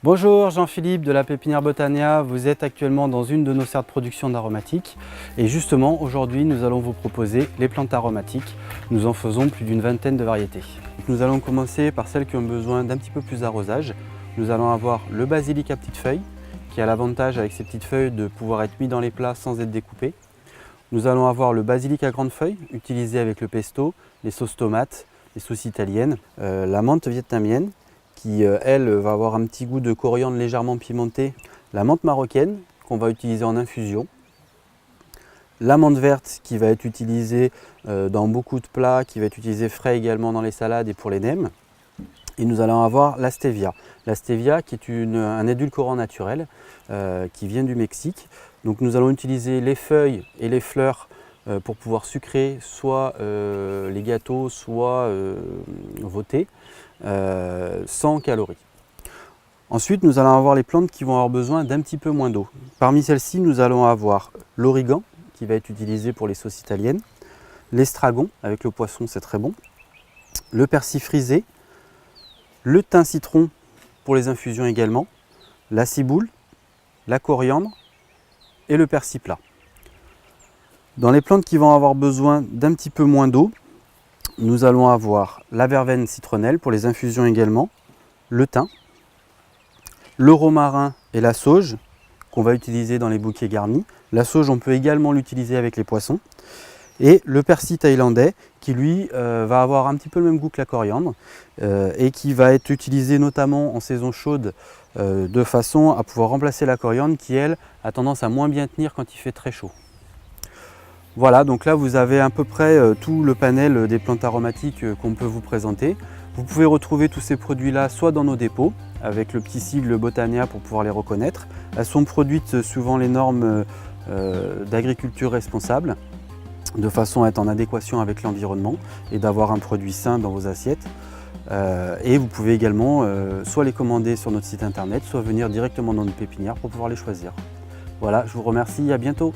Bonjour Jean-Philippe de la Pépinière Botania, vous êtes actuellement dans une de nos serres de production d'aromatiques et justement aujourd'hui nous allons vous proposer les plantes aromatiques. Nous en faisons plus d'une vingtaine de variétés. Nous allons commencer par celles qui ont besoin d'un petit peu plus d'arrosage. Nous allons avoir le basilic à petites feuilles qui a l'avantage avec ses petites feuilles de pouvoir être mis dans les plats sans être découpé. Nous allons avoir le basilic à grandes feuilles utilisé avec le pesto, les sauces tomates, les sauces italiennes, la menthe vietnamienne qui, elle, va avoir un petit goût de coriandre légèrement pimenté. La menthe marocaine, qu'on va utiliser en infusion. La menthe verte, qui va être utilisée dans beaucoup de plats, qui va être utilisée frais également dans les salades et pour les nems. Et nous allons avoir la stevia. La stevia, qui est un édulcorant naturel, qui vient du Mexique. Donc nous allons utiliser les feuilles et les fleurs pour pouvoir sucrer soit les gâteaux, soit vos thés, sans calories. Ensuite, nous allons avoir les plantes qui vont avoir besoin d'un petit peu moins d'eau. Parmi celles-ci, nous allons avoir l'origan, qui va être utilisé pour les sauces italiennes, l'estragon, avec le poisson, c'est très bon, le persil frisé, le thym citron pour les infusions également, la ciboule, la coriandre et le persil plat. Dans les plantes qui vont avoir besoin d'un petit peu moins d'eau, nous allons avoir la verveine citronnelle pour les infusions également, le thym, le romarin et la sauge qu'on va utiliser dans les bouquets garnis. La sauge, on peut également l'utiliser avec les poissons. Et le persil thaïlandais qui lui va avoir un petit peu le même goût que la coriandre et qui va être utilisé notamment en saison chaude de façon à pouvoir remplacer la coriandre qui, elle, a tendance à moins bien tenir quand il fait très chaud. Voilà, donc là vous avez à peu près tout le panel des plantes aromatiques qu'on peut vous présenter. Vous pouvez retrouver tous ces produits-là soit dans nos dépôts, avec le petit sigle Botania pour pouvoir les reconnaître. Elles sont produites suivant les normes d'agriculture responsable, de façon à être en adéquation avec l'environnement et d'avoir un produit sain dans vos assiettes. Et vous pouvez également soit les commander sur notre site internet, soit venir directement dans nos pépinières pour pouvoir les choisir. Voilà, je vous remercie, à bientôt.